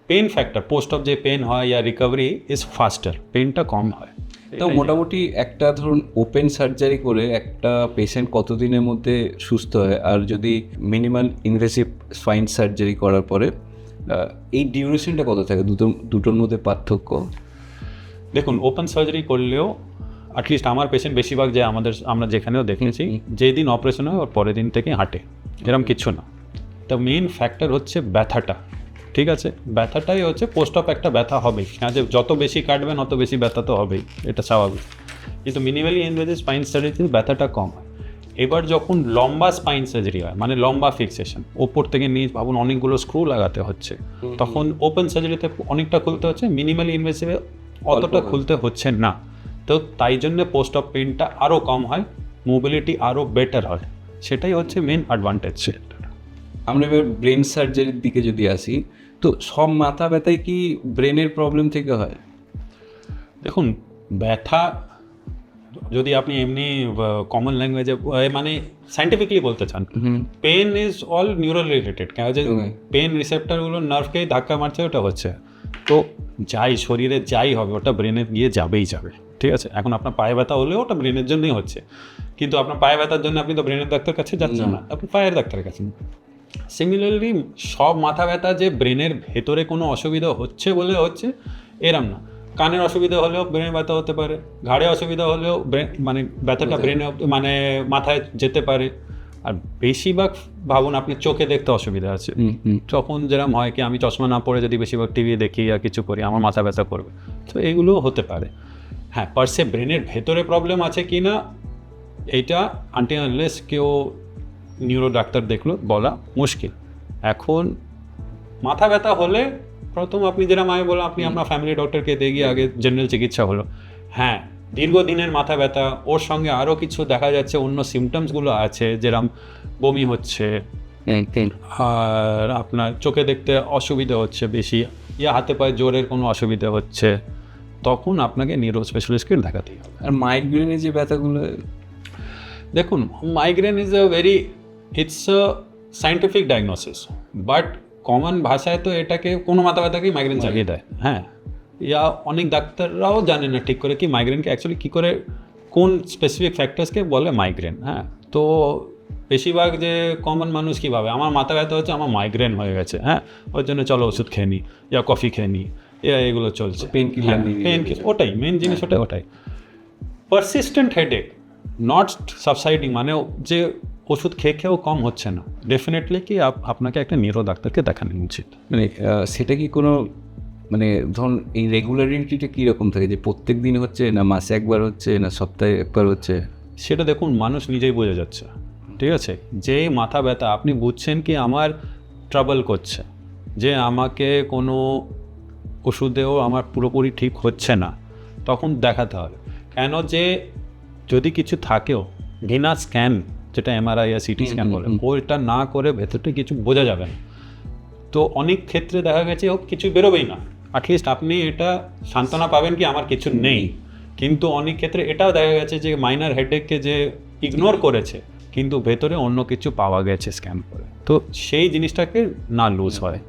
পেন ফ্যাক্টর, পোস্ট অফ যে পেন হয় ইয়া রিকভারি ইজ ফাস্টার, পেনটা কম হয়। তো মোটামুটি একটা ধরুন ওপেন সার্জারি করে একটা পেশেন্ট কতদিনের মধ্যে সুস্থ হয়, আর যদি মিনিমাল ইনভেসিভ স্পাইন সার্জারি করার পরে এই ডিউরেশনটা কত থাকে, দুটোর মধ্যে পার্থক্য? দেখুন, ওপেন সার্জারি করলেও অ্যাটলিস্ট আমার পেশেন্ট বেশিরভাগ যে আমরা যেখানেও দেখেছি, যেই দিন অপারেশন হয় ওর পরের দিন থেকে হাঁটে, এরকম কিচ্ছু না। তো মেইন ফ্যাক্টর হচ্ছে ব্যথাটা, ঠিক আছে, ব্যথাটাই হচ্ছে পোস্ট অফ একটা ব্যথা হবেই, হ্যাঁ, যে যত বেশি কাটবেন অত বেশি ব্যথা তো হবেই, এটা স্বাভাবিক। কিন্তু মিনিমালি ইনভেসিভ স্পাইন সার্জারিতে ব্যথাটা কম হয়। এবার যখন লম্বা স্পাইন সার্জারি হয়, মানে লম্বা ফিক্সেশন, ওপর থেকে নিচ ভাবুন অনেকগুলো স্ক্রু লাগাতে হচ্ছে, তখন ওপেন সার্জারিতে অনেকটা খুলতে হচ্ছে, মিনিমালি ইনভেসিভে অতটা খুলতে হচ্ছে না। তো তাই জন্য পোস্ট অফ পেনটা আরও কম হয়, মোবিলিটি আরও বেটার হয়, সেটাই হচ্ছে মেন অ্যাডভান্টেজ। আমরা এবার ব্রেন সার্জারির দিকে যদি আসি, তো সব মাথা ব্যথাই কি ব্রেনের প্রবলেম থেকে হয়? দেখুন, ব্যথা যদি আপনি এমনি কমন ল্যাঙ্গুয়েজে মানে সায়েন্টিফিকলি বলতে চান, pain is all neural related, কেন যে পেন রিসেপ্টারগুলো নার্ভকেই ধাক্কা মারছে, ওটা হচ্ছে। তো যাই শরীরে যাই হবে ওটা ব্রেনে গিয়ে যাবেই যাবে, ঠিক আছে। এখন আপনার পায়ে ব্যথা হলেও ওটা ব্রেনের জন্যই হচ্ছে, কিন্তু আপনার পায়ে ব্যথার জন্য আপনি তো ব্রেনের ডাক্তার কাছে যাচ্ছেন না, আপনি পায়ের ডাক্তারের কাছে। সিমিলারলি সব মাথা ব্যথা যে ব্রেনের ভেতরে কোনো অসুবিধা হচ্ছে বলে হচ্ছে এরম না। কানের অসুবিধা হলেও ব্রেনের ব্যথা হতে পারে, ঘাড়ে অসুবিধা হলেও মানে ব্যথাটা ব্রেনে মানে মাথায় যেতে পারে। আর বেশিরভাগ ভাবুন আপনি চোখে দেখতে অসুবিধা আছে, তখন যেরকম হয় কি আমি চশমা না পরে যদি বেশিরভাগ টিভি দেখি আর কিছু করি আমার মাথা ব্যথা করবে, তো এগুলোও হতে পারে। হ্যাঁ, পারসে ব্রেনের ভেতরে প্রবলেম আছে কি না এইটা আনটিল আনলেস কেউ নিউরো ডাক্তার দেখলো বলা মুশকিল। এখন মাথা ব্যথা হলে প্রথম আপনি যেরকম আমি বললাম, আপনি আপনার ফ্যামিলি ডক্টরকে দিয়ে গিয়ে আগে জেনারেল চিকিৎসা হলো। হ্যাঁ, দীর্ঘদিনের মাথা ব্যথা, ওর সঙ্গে আরও কিছু দেখা যাচ্ছে অন্য সিমটমসগুলো আছে, যেরকম বমি হচ্ছে, আর আপনার চোখে দেখতে অসুবিধা হচ্ছে বেশি, ইয়া হাতে পায়ে জোরের কোনো অসুবিধা হচ্ছে, তখন আপনাকে নিউরো স্পেশালিস্টকে দেখাতেই হবে। আর মাইগ্রেনের যে ব্যথাগুলো, দেখুন, migraine is it's a scientific diagnosis, but common ভাষায় তো এটাকে কোনো মাথা ব্যথাকেই মাইগ্রেন চালিয়ে দেয়। হ্যাঁ, ইয়া অনেক ডাক্তাররাও জানে না ঠিক করে কি মাইগ্রেনকে অ্যাকচুয়ালি কী করে কোন স্পেসিফিক ফ্যাক্টার্সকে বলে মাইগ্রেন। হ্যাঁ, তো বেশিরভাগ যে কমন মানুষ কীভাবে আমার মাথা ব্যথা হচ্ছে আমার মাইগ্রেন হয়ে গেছে, হ্যাঁ ওর জন্য চলো ওষুধ খেয়ে নিই ইয়া কফি খেয়ে নিই, এগুলো চলছে, পেন কিলার, ওটাই মেন জিনিস, ওটাই পারসিস্টেন্ট হেডেক নট সাবসাইডিং, মানে যে ওষুধ খেয়েও কম হচ্ছে না, ডেফিনেটলি কি আপনাকে একটা নিউরো ডাক্তারকে দেখানো উচিত। মানে সেটা কি কোনো মানে ধরুন এই রেগুলারিটিটা কীরকম থাকে, যে প্রত্যেক দিন হচ্ছে, না মাসে একবার হচ্ছে, না সপ্তাহে একবার হচ্ছে? সেটা দেখুন মানুষ নিজেই বোঝা যাচ্ছে, ঠিক আছে। যে মাথা ব্যথা আপনি বুঝছেন কি আমার ট্রাবল করছে, যে আমাকে কোনো ওষুধেও আমার পুরোপুরি ঠিক হচ্ছে না, তখন দেখাতে হবে। কেন যে যদি কিছু থাকেও বিনা স্ক্যান, যেটা এমআরআই আর সিটি স্ক্যান বলে, ওইটা না করে ভেতরটা কিছু বোঝা যাবে না। তো অনেক ক্ষেত্রে দেখা গেছে ও কিছু বেরোবেই না, অ্যাটলিস্ট আপনি এটা সান্ত্বনা পাবেন কি আমার কিছু নেই। কিন্তু অনেক ক্ষেত্রে এটাও দেখা গেছে যে মাইনার হেডেককে যে ইগনোর করেছে, কিন্তু ভেতরে অন্য কিছু পাওয়া গেছে স্ক্যান করে, তো সেই জিনিসটাকে না লুজ হয়।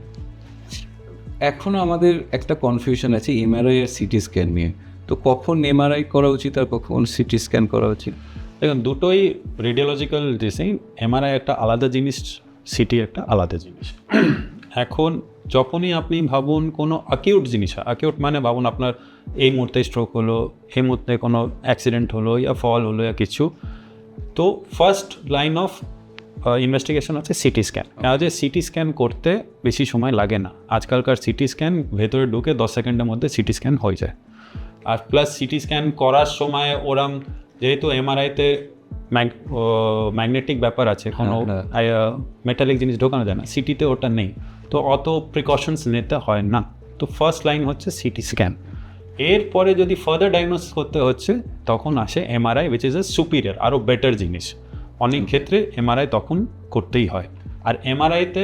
এখনও আমাদের একটা কনফিউশন আছে এমআরআই আর সিটি স্ক্যান নিয়ে, তো কখন এমআরআই করা উচিত আর কখন সিটি স্ক্যান করা উচিত? দেখুন, দুটোই রেডিওলজিক্যাল ডিজাইন। এমআরআই একটা আলাদা জিনিস, সিটি একটা আলাদা জিনিস। এখন যখনই আপনি ভাবুন কোনো অ্যাকিউট জিনিস হয়, অ্যাকিউট মানে ভাবুন আপনার এই মুহূর্তে স্ট্রোক হলো, এই মুহূর্তে কোনো অ্যাক্সিডেন্ট হলো, ইয়া ফল হলো, ইয়া কিছু, তো ফার্স্ট লাইন অফ ইনভেস্টিগেশন আছে সিটি স্ক্যান। যে সিটি স্ক্যান করতে বেশি সময় লাগে না, আজকালকার সিটি স্ক্যান ভেতরে ঢুকে 10 সেকেন্ডের মধ্যে সিটি স্ক্যান হয়ে যায়। আর প্লাস সিটি স্ক্যান করার সময় ওরম, যেহেতু এমআরআইতে ম্যাগনেটিক ব্যাপার আছে, কোনো মেটালিক জিনিস ঢোকানো যায় না, সিটিতে ওটা নেই, তো অত প্রিকশনস নিতে হয় না। তো ফার্স্ট লাইন হচ্ছে সিটি স্ক্যান। এরপরে যদি ফার্দার ডায়াগনোসিস করতে হচ্ছে তখন আসে MRI, which is a superior, আরও বেটার জিনিস। অনেক ক্ষেত্রে এমআরআই তখন করতেই হয়। আর এমআরআইতে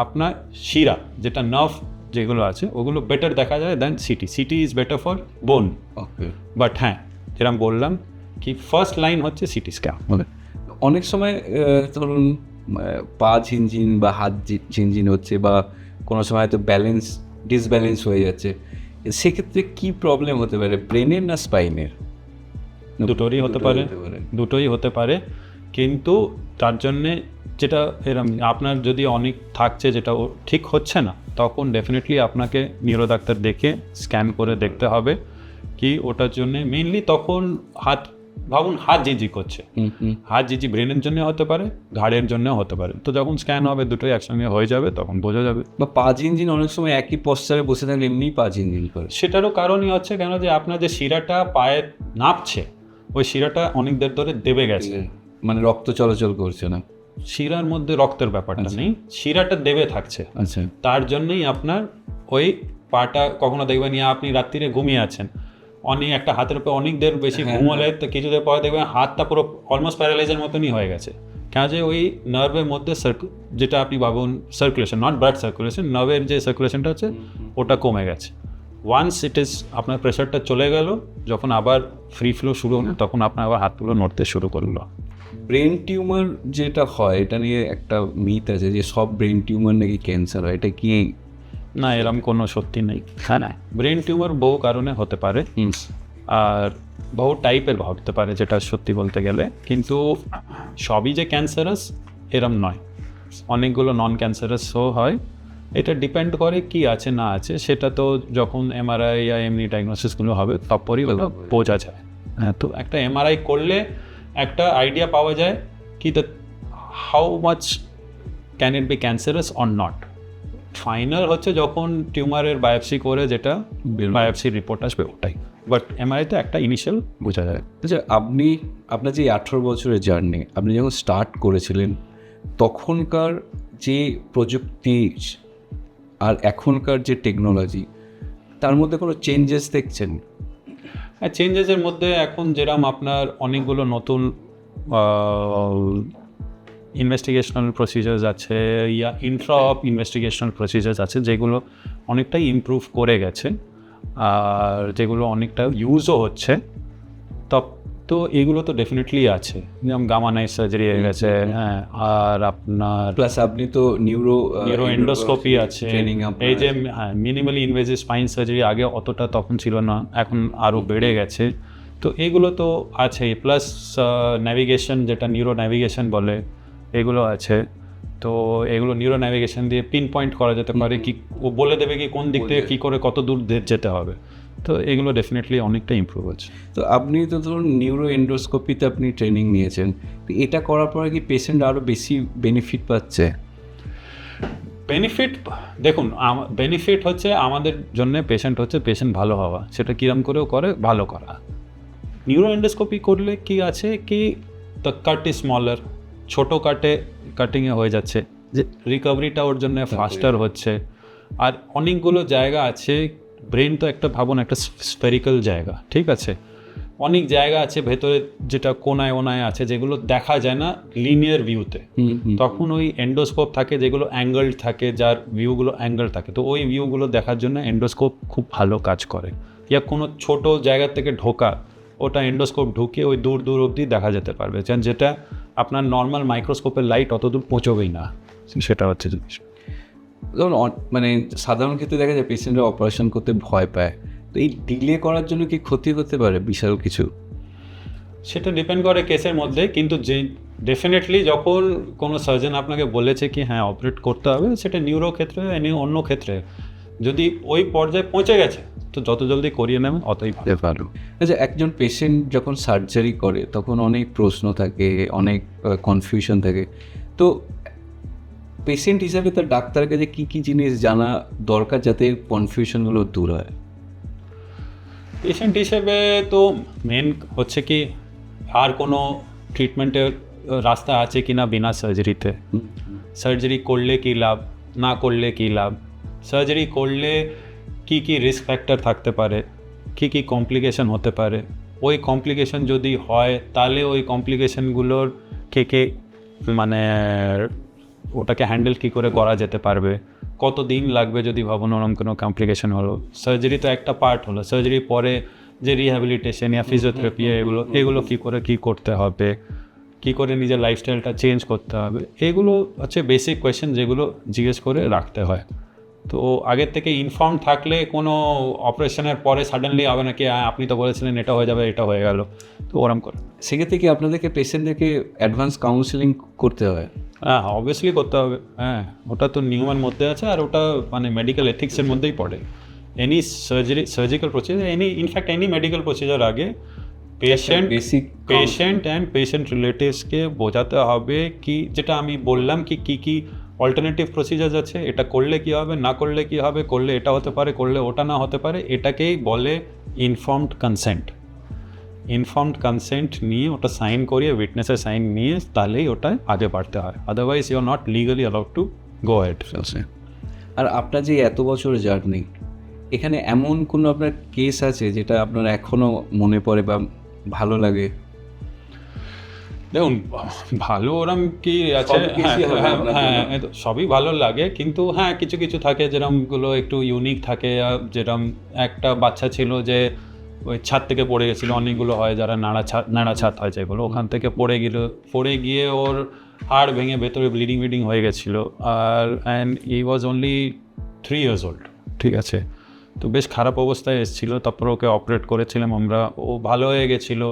আপনার শিরা, যেটা নার্ভ যেগুলো আছে, ওগুলো বেটার দেখা যায় than CT. CT is better for bone. Okay, but হ্যাঁ, যেরকম বললাম কি ফার্স্ট লাইন হচ্ছে সিটি স্ক্যান। অনেক সময় ধরুন পা ঝিনঝিন বা হাত ঝিনঝিন হচ্ছে, বা কোনো সময় হয়তো ডিসব্যালেন্স হয়ে যাচ্ছে, সেক্ষেত্রে কি প্রবলেম হতে পারে, ব্রেনের না স্পাইনের? দুটোরই হতে পারে, দুটোই হতে পারে। কিন্তু তার জন্যে যেটা এরম আপনার যদি অনেক থাকছে যেটা ও ঠিক হচ্ছে না, তখন ডেফিনেটলি আপনাকে নিউরো ডাক্তার দেখে স্ক্যান করে দেখতে হবে কি ওটার জন্যে মেইনলি। তখন ভাবুন হাত জিজি করছে, হাত জিজি ব্রেনের জন্য হতে পারে, ঘাড়ের জন্য হতে পারে। তো যখন স্ক্যান হবে দুটোই একসঙ্গে হয়ে যাবে, তখন বোঝা যাবে। বা পা ঝিনঝিন অনেক সময় একই পশ্চারে বসে থাকলে এমনিই পা ঝিনঝিন করে, সেটারও কারণই হচ্ছে কেন যে আপনার যে শিরাটা পায়ে নাপছে, ওই শিরাটা অনেক দের ধরে দেবে গেছে, মানে রক্ত চলাচল করছে না। শিরার মধ্যে রক্তের ব্যাপারটা নেই, শিরাটা দেবে থাকছে। আচ্ছা, তার জন্যই আপনার ওই পাটা কখনো দেখবেন, ইয়া আপনি রাত্রিরে ঘুমিয়ে আছেন, অনেক একটা হাতের উপর অনেক দের বেশি ঘুমোলে তো কিছুদের পরে দেখবেন হাতটা পুরো অলমোস্ট প্যারালাইজের মতনই হয়ে গেছে। কেন যে ওই নার্ভের মধ্যে যেটা আপনি ভাবুন সার্কুলেশন, নট ব্লাড সার্কুলেশন, নার্ভের যে সার্কুলেশনটা হচ্ছে ওটা কমে গেছে। ওয়ান্স ইট ইজ আপনার প্রেশারটা চলে গেল, যখন আবার ফ্রি ফ্লো শুরু হলো, তখন আপনার আবার হাতগুলো নড়তে শুরু করলো। ব্রেন টিউমার যেটা হয়, এটা নিয়ে একটা মিথ আছে যে সব ব্রেন টিউমার নাকি ক্যান্সার হয়, এটা কি? না, এরকম কোনো সত্যি নেই। হ্যাঁ, না, ব্রেন টিউমার বহু কারণে হতে পারে আর বহু টাইপের হতে পারে, যেটা সত্যি বলতে গেলে। কিন্তু সবই যে ক্যান্সারাস এরম নয়, অনেকগুলো নন ক্যান্সারাসও হয়। এটা ডিপেন্ড করে কি আছে না আছে, সেটা তো যখন এমআরআই বা এমনি ডায়াগনোসিসগুলো হবে তারপরেই ওটা বোঝা যায়। হ্যাঁ, তো একটা এমআরআই করলে একটা আইডিয়া পাওয়া যায় কি the how much can it be cancerous or not. Final হচ্ছে যখন টিউমারের বায়োপসি করে যেটা বায়োপসির রিপোর্ট আসবে ওটাই, বাট এমআরআইতে একটা ইনিশিয়াল বোঝা যায়। আচ্ছা, আপনার যে 18 বছরের জার্নি, আপনি যখন স্টার্ট করেছিলেন তখনকার যে প্রযুক্তি আর এখনকার যে টেকনোলজি, তার মধ্যে কোনো চেঞ্জেস দেখছেন? হ্যাঁ, চেঞ্জেসের মধ্যে এখন যেরকম আপনার অনেকগুলো নতুন ইনভেস্টিগেশনাল প্রসিজার্স আছে, ইয়া ইন্ট্রা অফ ইনভেস্টিগেশনাল প্রসিজার্স আছে, যেগুলো অনেকটাই ইমপ্রুভ করে গেছে আর যেগুলো অনেকটা ইউজও হচ্ছে। তো এগুলো তো ডেফিনেটলি আছে, যেমন গামা নাইফ সার্জারি হয়ে গেছে। হ্যাঁ, আর আপনার প্লাস আপনি তো নিউরো এন্ডোস্কোপি আছে, এই যে মিনিমালি ইনভেসিভ স্পাইন সার্জারি আগে অতটা তখন ছিল না, এখন আরও বেড়ে গেছে। তো এগুলো তো আছেই, প্লাস ন্যাভিগেশন, যেটা নিউরো ন্যাভিগেশন বলে, এগুলো আছে। তো এগুলো নিউরো ন্যাভিগেশন দিয়ে পিন পয়েন্ট করা যেতে পারে, কি ও বলে দেবে কি কোন দিক থেকে কী করে কত দূর যেতে হবে। তো এগুলো ডেফিনেটলি অনেকটা ইমপ্রুভ হচ্ছে। তো আপনি তো ধরুন নিউরো এন্ডোস্কোপিতে আপনি ট্রেনিং নিয়েছেন, তো এটা করার পরে কি পেশেন্ট আরও বেশি বেনিফিট পাচ্ছে? বেনিফিট দেখুন, বেনিফিট হচ্ছে আমাদের জন্য পেশেন্ট ভালো হওয়া, সেটা কিরম করেও করে ভালো করা। নিউরো এন্ডোস্কোপি করলে কি আছে কি দ্য কাট ইজ স্মলার, ছোটো কাটিংয়ে হয়ে যাচ্ছে, যে রিকভারিটা ওর জন্য ফাস্টার হচ্ছে। আর অনেকগুলো জায়গা আছে, ব্রেন তো একটা ভাবুন একটা স্ফেরিক্যাল জায়গা, ঠিক আছে, অনেক জায়গা আছে ভেতরে যেটা কোনায় ওনায় আছে যেগুলো দেখা যায় না লিনিয়ার ভিউতে, তখন ওই এন্ডোস্কোপ থাকে যেগুলো অ্যাঙ্গেল থাকে, যার ভিউগুলো অ্যাঙ্গেল থাকে, তো ওই ভিউগুলো দেখার জন্য এন্ডোস্কোপ খুব ভালো কাজ করে। ইয়া কোনো ছোট জায়গা থেকে ঢোকা, ওটা এন্ডোস্কোপ ঢুকে ওই দূর দূর অবধি দেখা যেতে পারবে, যেটা আপনার নর্মাল মাইক্রোস্কোপের লাইট অতদূর পৌঁছবেই না, সেটা হচ্ছে জিনিস। ধরুন মানে সাধারণ ক্ষেত্রে দেখা যায় পেশেন্টরা অপারেশন করতে ভয় পায়, তো এই ডিলে করার জন্য কি ক্ষতি হতে পারে বিশাল কিছু? সেটা ডিপেন্ড করে কেসের মধ্যে, কিন্তু যে ডেফিনেটলি যখন কোনো সার্জন আপনাকে বলেছে কি হ্যাঁ অপারেট করতে হবে, সেটা নিউরো ক্ষেত্রে অন্য ক্ষেত্রে যদি ওই পর্যায়ে পৌঁছে গেছে তো যত জলদি করিয়ে নেবেন অতই ভালো। আচ্ছা, একজন পেশেন্ট যখন সার্জারি করে তখন অনেক প্রশ্ন থাকে, অনেক কনফিউশন থাকে, তো পেশেন্ট হিসাবে তার ডাক্তারের কাছে কী কী জিনিস জানা দরকার যাতে কনফিউশনগুলো দূর হয়? পেশেন্ট হিসেবে তো মেন হচ্ছে কি আর কোনো ট্রিটমেন্টের রাস্তা আছে কি না বিনা সার্জারিতে, সার্জারি করলে কী লাভ, না করলে কী লাভ, সার্জারি করলে কি কি রিস্ক ফ্যাক্টর থাকতে পারে, কি কি কমপ্লিকেশন হতে পারে, ওই কমপ্লিকেশন যদি হয় তাহলে ওই কমপ্লিকেশনগুলোর কে মানে ওটাকে হ্যান্ডেল কী করে করা যেতে পারবে, কত দিন লাগবে যদি ভাবুন ওরকম কোনো কমপ্লিকেশন হলো। সার্জারি তো একটা পার্ট হলো, সার্জারির পরে যে রিহ্যাবিলিটেশন ইয়া ফিজিওথেরাপি এগুলো কী করে কী করতে হবে, কী করে নিজের লাইফস্টাইলটা চেঞ্জ করতে হবে, এগুলো হচ্ছে বেসিক কোয়েশ্চেন যেগুলো জিজ্ঞেস করে রাখতে হয়। তো আগের থেকে ইনফর্ম থাকলে কোনো অপারেশনের পরে সাডেনলি হবে না কি আপনি তো বলেছিলেন এটা হয়ে যাবে, এটা হয়ে গেল, তো ওরম করে। সেক্ষেত্রে কি আপনাদেরকে পেশেন্টদেরকে অ্যাডভান্স কাউন্সেলিং করতে হয়? হ্যাঁ অবভিয়াসলি করতে হবে, হ্যাঁ ওটা তো নিয়মের মধ্যে আছে, আর ওটা মানে মেডিকেল এথিক্সের মধ্যেই পড়ে। Any surgical procedure, in fact any medical procedure আগে পেশেন্ট অ্যান্ড পেশেন্ট রিলেটিভসকে বোঝাতে হবে কি, যেটা আমি বললাম কি কী অল্টারনেটিভ প্রসিজার আছে, এটা করলে কি হবে, না করলে কি হবে, করলে এটা হতে পারে, করলে ওটা না হতে পারে, এটাকেই বলে ইনফর্মড কনসেন্ট। ইনফর্মড কনসেন্ট নিয়ে ওটা সাইন করিয়ে উইটনেসের সাইন নিয়ে তাহলেই ওটা আগে বাড়তে হয়, otherwise you are not legally allowed to go ahead. আর আপনার যে এত বছরের জার্নি, এখানে এমন কোনো আপনার কেস আছে যেটা আপনার এখনও মনে পড়ে বা ভালো লাগে? দেখুন ভালো ওরম কি আছে, হ্যাঁ সবই ভালো লাগে, কিন্তু হ্যাঁ কিছু কিছু থাকে যেরকমগুলো একটু ইউনিক থাকে, যেরকম একটা বাচ্চা ছিল যে ওই ছাদ থেকে পড়ে গেছিলো, অনেকগুলো হয় যারা নাড়া ছাদ হয় যেগুলো, ওখান থেকে পড়ে গিয়ে ওর হাড় ভেঙে ভেতরে ব্লিডিং হয়ে গেছিলো, আর and he was only 3 years old, ঠিক আছে, তো বেশ খারাপ অবস্থায় এসেছিলো, তারপর ওকে অপারেট করেছিলাম আমরা, ও ভালো হয়ে গেছিলো,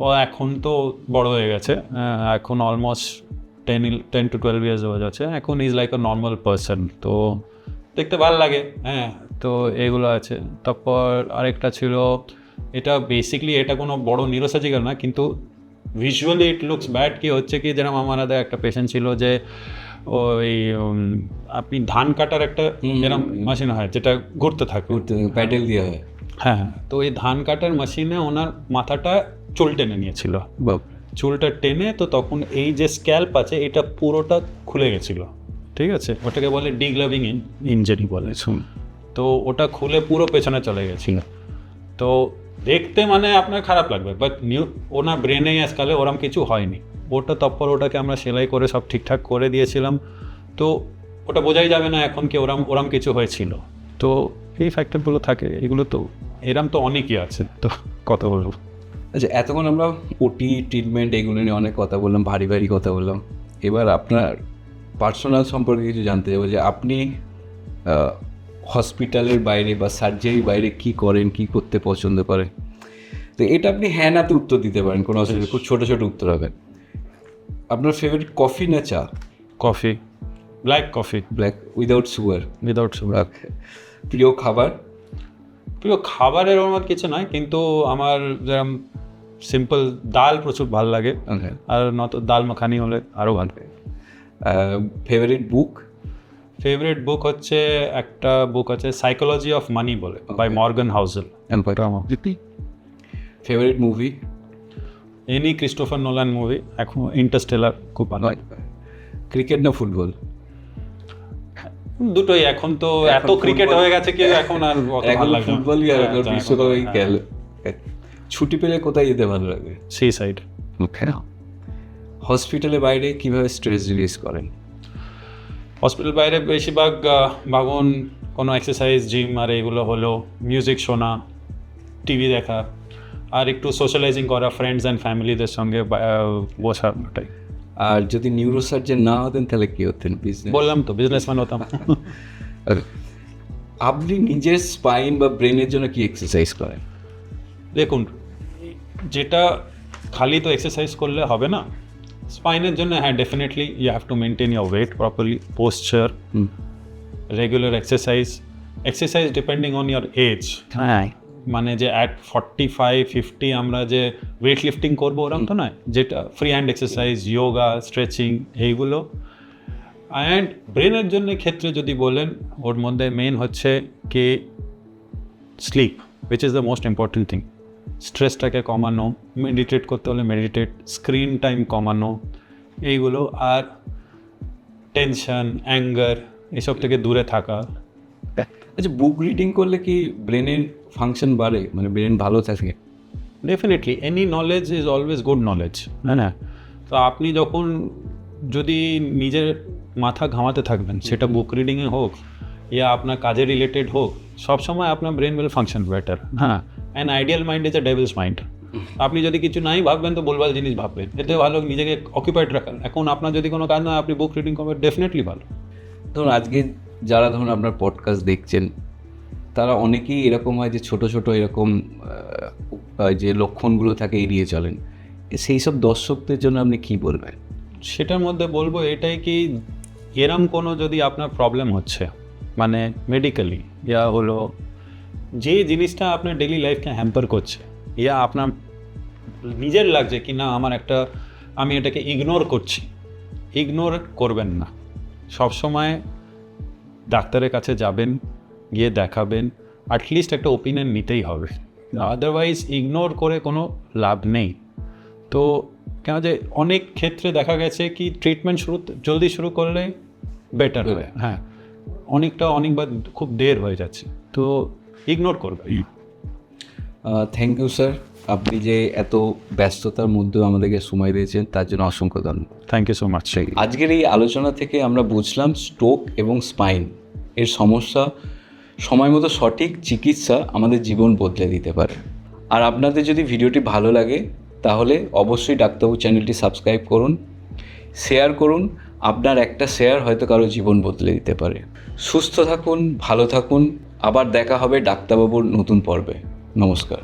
ও এখন তো বড় হয়ে গেছে, এখন অলমোস্ট 10 to 12 years হয়ে যাচ্ছে, এখন is like a normal person, তো দেখতে ভালো লাগে, হ্যাঁ তো এগুলো আছে। তারপর আরেকটা ছিল, এটা বেসিকলি এটা কোনো বড় নিউরোসার্জিক্যাল না, কিন্তু ভিজুয়ালি ইট লুকস ব্যাড, কি হচ্ছে কি যেরকম আমাদের একটা পেশেন্ট ছিল যে ওই আপনি ধান কাটার একটা এরকম মেশিন হয় যেটা ঘুরতে থাকে, প্যাডেল দিয়ে হয়, হ্যাঁ, তো এই ধান কাটার মেশিনে ওনার মাথাটা চুল টেনে নিয়েছিল, চুলটা টেনে, তো তখন এই যে স্ক্যাল্প আছে এটা পুরোটা খুলে গেছিলো, ঠিক আছে, ওটাকে বলে ডিগ্লাভিং ইনজারি বলে, তো ওটা খুলে পুরো পেছনে চলে গেছিলো, তো দেখতে মানে আপনার খারাপ লাগবে, বাট ওনার ব্রেনে আজকালে ওরম কিছু হয়নি, ওটা তারপর ওটাকে আমরা সেলাই করে সব ঠিকঠাক করে দিয়েছিলাম, তো ওটা বোঝাই যাবে না এখন কি ওরম কিছু হয়েছিল, তো এই ফ্যাক্টরগুলো থাকে, এগুলো তো এরম তো অনেকই আছে, তো কত বলবো। আচ্ছা, এতক্ষণ আমরা ওটি ট্রিটমেন্ট এগুলো নিয়ে অনেক কথা বললাম, ভারী কথা বললাম, এবার আপনার পার্সোনাল সম্পর্কে কিছু জানতে চাইবো, যে আপনি হসপিটালের বাইরে বা সার্জারির বাইরে কি করেন, কি করতে পছন্দ করেন? তো এটা আপনি হ্যাঁ নাতে উত্তর দিতে পারেন, কোনো অসুবিধা, খুব ছোটো উত্তর হবে। আপনার ফেভারিট কফি না চা? Coffee, black coffee, black without sugar. প্রিয় খাবারের আমার কিছু নয়, কিন্তু আমার যেরকম সিম্পল ডাল প্রচুর ভালো লাগে, আর নত ডাল মাখানি হলে আরও ভালো লাগে। ফেভারিট বুক হচ্ছে একটা বুক আছে সাইকোলজি অফ মানি বলে, by Morgan Housel. Favourite movie? Any Christopher Nolan movie, এখন ইন্টারস্টেলার খুব ভালো। ক্রিকেট না ফুটবল? দুটোই, এখন তো এত ক্রিকেট হয়ে গেছে কি এখন আর অত ভালো লাগে না, ফুটবলই আর বিশ্বকাপই খেলে। ছুটি পেলে কোথায় যেতে ভালো লাগে? Sea side. ওকে। হসপিটালের বাইরে কিভাবে স্ট্রেস রিলিজ করেন? হসপিটাল বাইরে বেশিরভাগ ভাবুন কোনো এক্সারসাইজ, জিম আর এগুলো হলো, মিউজিক শোনা, টিভি দেখা, আর একটু সোশ্যালাইজিং করা ফ্রেন্ডস অ্যান্ড ফ্যামিলিদের সঙ্গে বসা, ওটাই। আর যদি নিউরোসার্জন না হতেন তাহলে কি হতেন? বিজনেস। বললাম তো বিজনেসম্যান হতাম। আপনি নিজের স্পাইন বা ব্রেনের জন্য কি এক্সারসাইজ করেন? দেখুন, যেটা খালি তো এক্সারসাইজ করলে হবে না, স্পাইনের জন্য হ্যাঁ definitely you have to maintain your weight properly, posture, regular exercise depending on your age. হ্যাঁ, মানে যে অ্যাট 45-50 আমরা যে ওয়েট লিফটিং করবো ওরকম তো নয়, যেটা free hand exercise, yoga, stretching, এইগুলো। অ্যান্ড ব্রেনের জন্য ক্ষেত্রে যদি বলেন, ওর মধ্যে মেন হচ্ছে কি sleep, which is the most important thing. স্ট্রেসটাকে কমানো, মেডিটেট করতে হলে মেডিটেট, স্ক্রিন টাইম কমানো, এইগুলো। আর টেনশন, অ্যাঙ্গার, এসব থেকে দূরে থাকা। আচ্ছা, বুক রিডিং করলে কি ব্রেনের ফাংশন বাড়ে, মানে ব্রেন ভালো থাকে? Definitely any knowledge is always good knowledge, হ্যাঁ না? তো আপনি যখন যদি নিজের মাথা ঘামাতে থাকবেন, সেটা বুক রিডিংয়ে হোক ইয়া আপনার কাজে রিলেটেড হোক, সবসময় আপনার ব্রেন উইল ফাংশন বেটার। হ্যাঁ, and ideal mind is a Devil's mind. আপনি যদি কিছু নাই ভাববেন তো বলবার জিনিস ভাববেন, এতে ভালো নিজেকে অকুপাইড রাখার। এখন আপনার যদি কোনো কাজ না, আপনি বুক রিডিং করবেন, ডেফিনেটলি ভালো। ধরুন আজকে যারা ধরুন আপনার পডকাস্ট দেখছেন, তারা অনেকেই এরকম হয় যে ছোট ছোট এরকম যে লক্ষণগুলো থাকে এড়িয়ে চলেন। সেই সব দর্শকদের জন্য আপনি কী বলবেন? সেটার মধ্যে বলবো এটাই কি, এরম কোনো যদি আপনার প্রবলেম হচ্ছে, মানে মেডিকেলি ইয়া হলো, যে জিনিসটা আপনার ডেইলি লাইফকে হ্যাম্পার করছে, ইয়া আপনার নিজের লাগছে কি না আমার একটা, আমি এটাকে ইগনোর করছি, ইগনোর করবেন না। সবসময় ডাক্তারের কাছে যাবেন, গিয়ে দেখাবেন, অ্যাটলিস্ট একটা ওপিনিয়ন নিতেই হবে। আদারওয়াইজ ইগনোর করে কোনো লাভ নেই। তো কেন যে অনেক ক্ষেত্রে দেখা গেছে কি ট্রিটমেন্ট জলদি শুরু করলে বেটার হবে, হ্যাঁ, অনেকবার খুব দের হয়ে যাচ্ছে, তো ইগনোর করবে। থ্যাংক ইউ স্যার, আপনি যে এত ব্যস্ততার মধ্যেও আমাদেরকে সময় দিয়েছেন তার জন্য অসংখ্য ধন্যবাদ। Thank you so much. আজকের এই আলোচনা থেকে আমরা বুঝলাম স্ট্রোক এবং স্পাইন এর সমস্যা, সময় মতো সঠিক চিকিৎসা আমাদের জীবন বদলে দিতে পারে। আর আপনাদের যদি ভিডিওটি ভালো লাগে তাহলে অবশ্যই ডাক্তারবাবু চ্যানেলটি সাবস্ক্রাইব করুন, শেয়ার করুন। আপনার একটা শেয়ার হয়তো কারো জীবন বদলে দিতে পারে। সুস্থ থাকুন, ভালো থাকুন, আবার দেখা হবে ডাক্তারবাবুর নতুন পর্বে। নমস্কার।